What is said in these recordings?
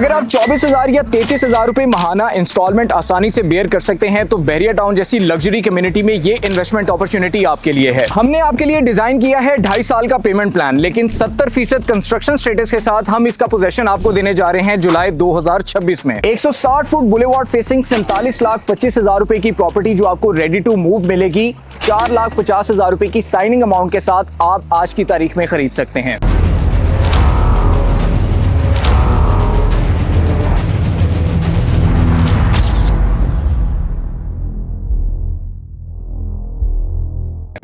अगर आप 24,000 या 33,000 रुपए महाना इंस्टॉलमेंट आसानी से बेयर कर सकते हैं तो बैरियर टाउन जैसी लग्जरी कम्युनिटी में ये इन्वेस्टमेंट अपॉर्चुनिटी आपके लिए है। हमने आपके लिए डिजाइन किया है 2.5 साल का पेमेंट प्लान, लेकिन 70% कंस्ट्रक्शन स्टेटस के साथ हम इसका पोजेशन आपको देने जा रहे हैं जुलाई 2026 में। 160 फुट बुलेवार्ड फेसिंग 47,25,000 रुपए की प्रॉपर्टी जो आपको रेडी टू मूव मिलेगी। 4,50,000 रुपए की साइनिंग अमाउंट के साथ आप आज की तारीख में खरीद सकते हैं।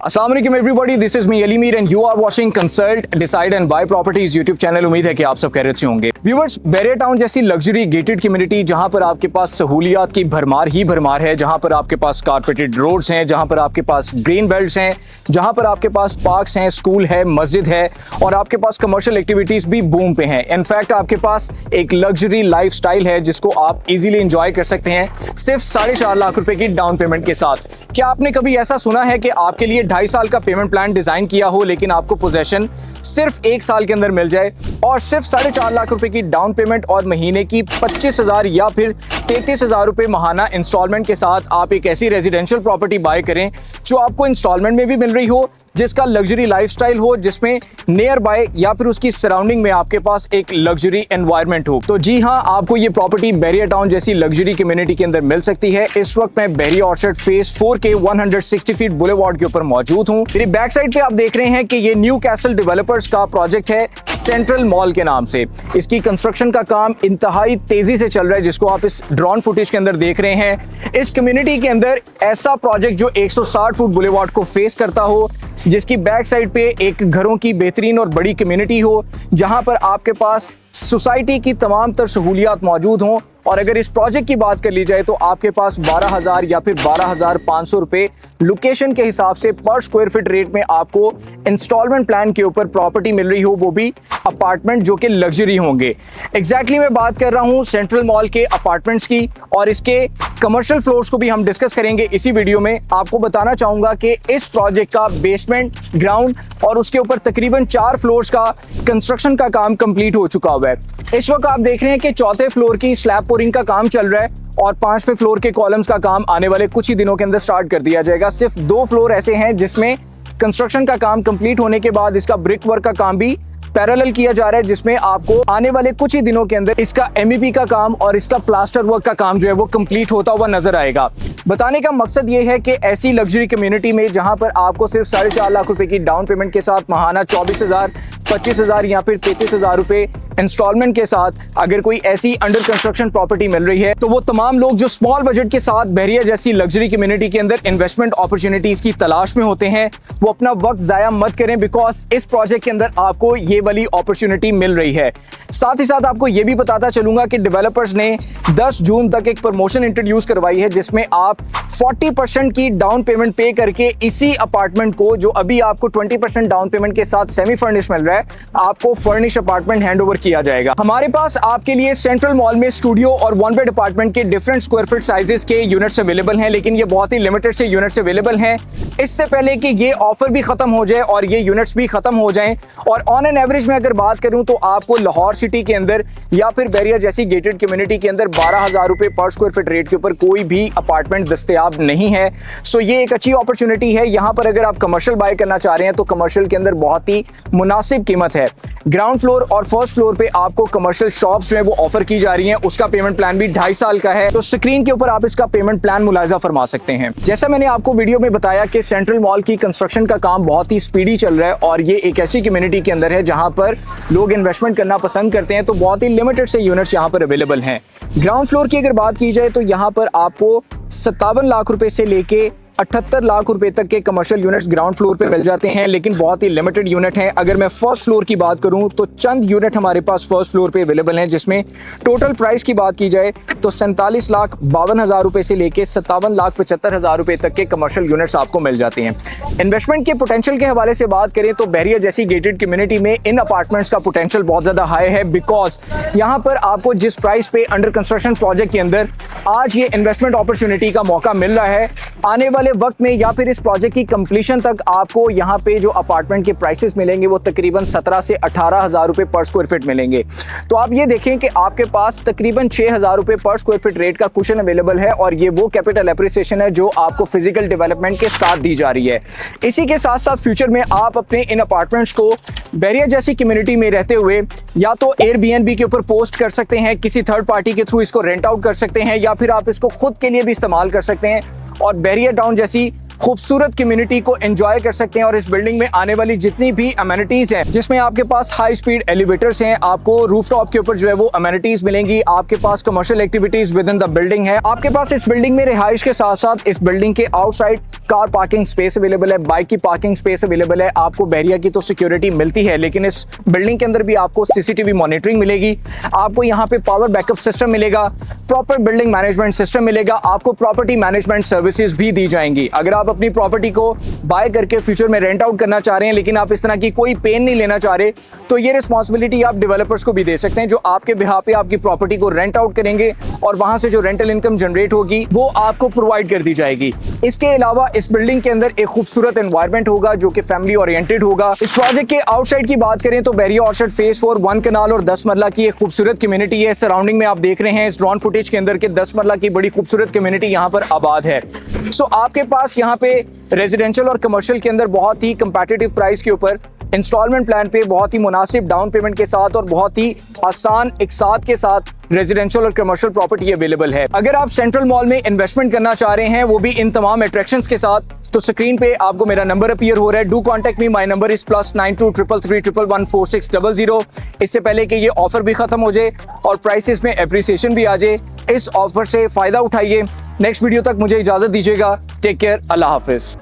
अस्सलाम वालेकुम everybody, this is me Ali Mir and you are watching consult decide and buy properties YouTube channel. उम्मीद है कि आप सब खैरियत से होंगे। व्यूअर्स, बैरियर टाउन जैसी लग्जरी गेटेड कम्युनिटी जहां पर आपके पास सहूलियात की भरमार ही भरमार है, जहां पर आपके पास कारपेटेड रोड्स हैं, जहां पर आपके पास ग्रीन बेल्ट्स हैं, जहां पर आपके पास पार्क्स हैं, स्कूल है, मस्जिद है और आपके पास कमर्शियल एक्टिविटीज भी बूम पे हैं। इनफैक्ट आपके पास एक लग्जरी लाइफस्टाइल है जिसको आप इजीली एंजॉय कर सकते हैं सिर्फ 4.5 लाख रुपए की डाउन पेमेंट के साथ। क्या आपने कभी ऐसा सुना है कि आपके लिए 2.5 साल का पेमेंट प्लान डिजाइन किया हो लेकिन आपको पोजेशन सिर्फ 1 साल के अंदर मिल जाए और सिर्फ 4.5 लाख रुपए की डाउन पेमेंट और महीने की 25,000 या फिर 33,000 रुपए महाना इंस्टॉलमेंट के साथ आप एक ऐसी रेजिडेंशियल प्रॉपर्टी बाय करें जो आपको इंस्टॉलमेंट में भी मिल रही हो, जिसका लग्जरी लाइफस्टाइल हो, जिसमें नियर बाय या फिर उसकी सराउंडिंग में आपके पास एक लग्जरी एनवायरनमेंट हो। तो जी हाँ, आपको ये प्रॉपर्टी बैरियर टाउन जैसी लग्जरी कम्युनिटी के अंदर मिल सकती है। इस वक्त मैं बैरियर ऑर्चर्ड फेज 4 के 160 फीट बुलेवार्ड के ऊपर मौजूद हूँ। मेरी बैक साइड पे आप देख रहे हैं कि ये न्यू कैसल डेवलपर्स का प्रोजेक्ट है सेंट्रल मॉल के नाम से। इसकी कंस्ट्रक्शन का काम इंतहाई तेजी से चल रहा है, जिसको आप इस ड्रोन फुटेज के अंदर देख रहे हैं। इस कम्युनिटी के अंदर ऐसा प्रोजेक्ट जो 160 फुट बुलेवार्ड को फेस करता हो, जिसकी बैक साइड पे एक घरों की बेहतरीन और बड़ी कम्युनिटी हो, जहां पर आपके पास सोसाइटी की तमाम तर सहूलियात मौजूद हों। और अगर इस प्रोजेक्ट की बात कर ली जाए तो आपके पास 12,000 या फिर 12,500 रुपए लोकेशन के हिसाब से पर स्क्वायर फीट रेट में आपको इंस्टॉलमेंट प्लान के ऊपर प्रॉपर्टी मिल रही हो, वो भी अपार्टमेंट जो कि लग्जरी होंगे। एग्जैक्टली मैं बात कर रहा हूं सेंट्रल मॉल के अपार्टमेंट्स की और इसके कमर्शियल फ्लोर्स को भी हम डिस्कस करेंगे इसी वीडियो में। आपको बताना चाहूंगा कि इस प्रोजेक्ट का बेसमेंट, ग्राउंड और उसके ऊपर तकरीबन 4 फ्लोर्स का कंस्ट्रक्शन का काम कंप्लीट हो चुका हुआ है। इस वक्त आप देख रहे हैं कि 4थे फ्लोर की स्लैब पोरिंग का काम चल रहा है और 5वें फ्लोर के कॉलम्स का काम आने वाले कुछ ही दिनों के अंदर स्टार्ट कर दिया जाएगा। सिर्फ 2 फ्लोर ऐसे हैं जिसमें कंस्ट्रक्शन का काम कंप्लीट होने के बाद इसका ब्रिक वर्क का काम भी पैरेलल किया जा रहा है, जिसमें आपको आने वाले कुछ ही दिनों के अंदर इसका MEP का काम और इसका प्लास्टर वर्क का काम जो है वो कंप्लीट होता हुआ नजर आएगा। बताने का मकसद ये है कि ऐसी लग्जरी कम्युनिटी में जहां पर आपको सिर्फ 4.5 लाख रुपए की डाउन पेमेंट के साथ महाना 24,000, 25,000 या फिर 33,000 रुपए इंस्टॉलमेंट के साथ अगर कोई ऐसी अंडर कंस्ट्रक्शन प्रॉपर्टी मिल रही है, तो वो तमाम लोग जो स्मॉल बजट के साथ बैरियर जैसी लग्जरी कम्युनिटी के अंदर इन्वेस्टमेंट अपॉर्चुनिटीज की तलाश में होते हैं, वो अपना वक्त जाया मत करें, बिकॉज इस प्रोजेक्ट के अंदर आपको ये वाली अपॉर्चुनिटी मिल रही है। साथ ही साथ आपको ये भी बताता चलूंगा कि डेवलपर्स ने 10 जून तक एक प्रमोशन इंट्रोड्यूस करवाई है, जिसमें आप 40% की डाउन पेमेंट पे करके इसी अपार्टमेंट को, जो अभी आपको 20% डाउन पेमेंट के साथ सेमी फर्निश मिल रहा है, आपको फर्निश अपार्टमेंट हैंडओवर किया जाएगा। हमारे पास आपके लिए सेंट्रल मॉल में स्टूडियो और 1 बेड अपार्टमेंट के डिफरेंट स्क्वायर फीट साइजेस के यूनिट्स अवेलेबल हैं, लेकिन ये बहुत ही लिमिटेड से यूनिट्स अवेलेबल हैं। इससे पहले कि ये ऑफर भी खत्म हो जाए और ये यूनिट्स भी खत्म हो जाएं, और ऑन एन एवरेज में अगर बात करूं तो आपको लाहौर सिटी के अंदर या फिर बैरियर जैसी गेटेड कम्युनिटी के अंदर 12,000 रुपए पर स्क्वायर फीट रेट के ऊपर कोई भी अपार्टमेंट दस्तयाब नहीं है। सो ये एक अच्छी अपॉर्चुनिटी है। यहाँ पर अगर आप कमर्शियल बाय करना चाह रहे हैं तो कमर्शियल के अंदर बहुत ही मुनासिब कीमत है। ग्राउंड फ्लोर और फर्स्ट फ्लोर पे आपको कमर्शियल शॉप्स जो है वो ऑफर की जा रही हैं। उसका पेमेंट प्लान भी 2.5 साल का है, तो स्क्रीन के ऊपर आप इसका पेमेंट प्लान मुलाहिजा फरमा सकते हैं। जैसा मैंने आपको वीडियो में बताया कि सेंट्रल मॉल की कंस्ट्रक्शन का काम बहुत ही स्पीडी चल रहा है और ये एक ऐसी कम्युनिटी के अंदर है जहां पर लोग इन्वेस्टमेंट करना पसंद करते हैं, तो बहुत ही लिमिटेड से यूनिट्स यहाँ पर अवेलेबल हैं। ग्राउंड फ्लोर की अगर बात की जाए तो यहाँ पर आपको 57 लाख रुपए से लेके 78 लाख रुपए तक के कमर्शियल यूनिट्स ग्राउंड फ्लोर पे मिल जाते हैं, लेकिन बहुत ही लिमिटेड यूनिट हैं। अगर मैं फर्स्ट फ्लोर की बात करूं तो चंद यूनिट हमारे पास फर्स्ट फ्लोर पे अवेलेबल हैं, जिसमें टोटल प्राइस की बात की जाए तो 47,52,000 रुपए से लेके 57,75,000 रुपए तक के कमर्शियल यूनिट्स आपको मिल जाते हैं। इन्वेस्टमेंट के पोटेंशियल के हवाले से बात करें तो बैरियर जैसी गेटेड कम्युनिटी में इन अपार्टमेंट्स का पोटेंशियल बहुत ज्यादा हाई है, बिकॉज यहाँ पर आपको जिस प्राइस पे अंडर कंस्ट्रक्शन प्रोजेक्ट के अंदर आज ये इन्वेस्टमेंट अपॉर्चुनिटी का मौका मिल रहा है, आने वाले वक्त में या फिर इस प्रोजेक्ट की कंप्लीशन तक आपको यहाँ पे जो अपार्टमेंट के प्राइसेस मिलेंगे वो तकरीबन 17 से 18,000 रुपए पर स्क्वायर फीट मिलेंगे। तो आप ये देखें कि आपके पास तकरीबन 6,000 रुपए पर स्क्वायर फीट रेट का कुशन अवेलेबल है और ये वो कैपिटल एप्रिसिएशन है जो आपको फिजिकल डेवलपमेंट के साथ दी जा रही है। इसी के साथ साथ फ्यूचर में आप अपने इन अपार्टमेंट्स को बैरिया जैसी कम्युनिटी में रहते हुए या तो एयरबीएनबी के ऊपर पोस्ट कर सकते हैं, किसी थर्ड पार्टी के थ्रू इसको रेंट आउट कर सकते हैं, या फिर आप इसको खुद के लिए भी इस्तेमाल कर सकते हैं और बैरिया टाउन जैसी खूबसूरत कम्युनिटी को एंजॉय कर सकते हैं। और इस बिल्डिंग में आने वाली जितनी भी अमेनिटीज हैं, जिसमें आपके पास हाई स्पीड एलिवेटर्स हैं, आपको रूफटॉप के ऊपर जो है वो अमेनिटीज मिलेंगी, आपके पास commercial activities within the building है, आपके पास इस बिल्डिंग में रिहाइश के साथ साथ इस बिल्डिंग के outside car parking space available है, बाइक की पार्किंग स्पेस अवेलेबल है। आपको बैरिया की तो सिक्योरिटी मिलती है, लेकिन इस बिल्डिंग के अंदर भी आपको सीसीटीवी मॉनिटरिंग मिलेगी, आपको यहाँ पे पावर बैकअप सिस्टम मिलेगा, प्रॉपर बिल्डिंग मैनेजमेंट सिस्टम मिलेगा, आपको प्रॉपर्टी मैनेजमेंट सर्विसेज भी दी जाएंगी। अगर आप अपनी प्रॉपर्टी को बाय करके फ्यूचर में रेंट आउट करना चाह रहे हैं लेकिन आप इस तरह की कोई पेन नहीं लेना चाह रहे, तो ये रिस्पांसिबिलिटी आप डेवलपर्स को भी दे सकते हैं जो आपके बिहाफ पे आपकी प्रॉपर्टी को रेंट आउट करेंगे और वहां से जो रेंटल इनकम जनरेट होगी वो आपको प्रोवाइड कर दी जाएगी। इसके अलावा इस बिल्डिंग के अंदर एक खूबसूरत एनवायरनमेंट होगा जो कि फैमिली ओरिएंटेड होगा। इस प्रोजेक्ट के आउटसाइड की बात करें तो बैरिया ऑर्चर्ड फेज 4 1 कनाल और 10 मरला की एक खूबसूरत कम्युनिटी है। सराउंडिंग में आप देख रहे हैं इस ड्रोन फुटेज के अंदर के 10 मरला की बड़ी खूबसूरत कम्युनिटी यहाँ पर आबाद है। सो आपके पास यहाँ पे रेजिडेंशियल और कमर्शियल के अंदर बहुत ही कंपेटिटिव प्राइस के ऊपर इंस्टॉलमेंट प्लान पे बहुत ही मुनासिब डाउन पेमेंट के साथ और बहुत ही आसान इकसात के साथ रेजिडेंशियल और कमर्शियल प्रॉपर्टी अवेलेबल है। अगर आप सेंट्रल मॉल में इन्वेस्टमेंट करना चाह रहे हैं वो भी इन तमाम अट्रैक्शंस के साथ, तो स्क्रीन पे आपको मेरा नंबर अपीयर हो रहा है। Do contact me, my number is +92 333 111 4600। इससे पहले कि ये ऑफर भी खत्म हो जाए और प्राइसेस में एप्रिसिएशन भी आ जाए, इस ऑफर से फायदा उठाइए। नेक्स्ट वीडियो तक मुझे इजाजत दीजिएगा। टेक केयर, अल्लाह हाफिज।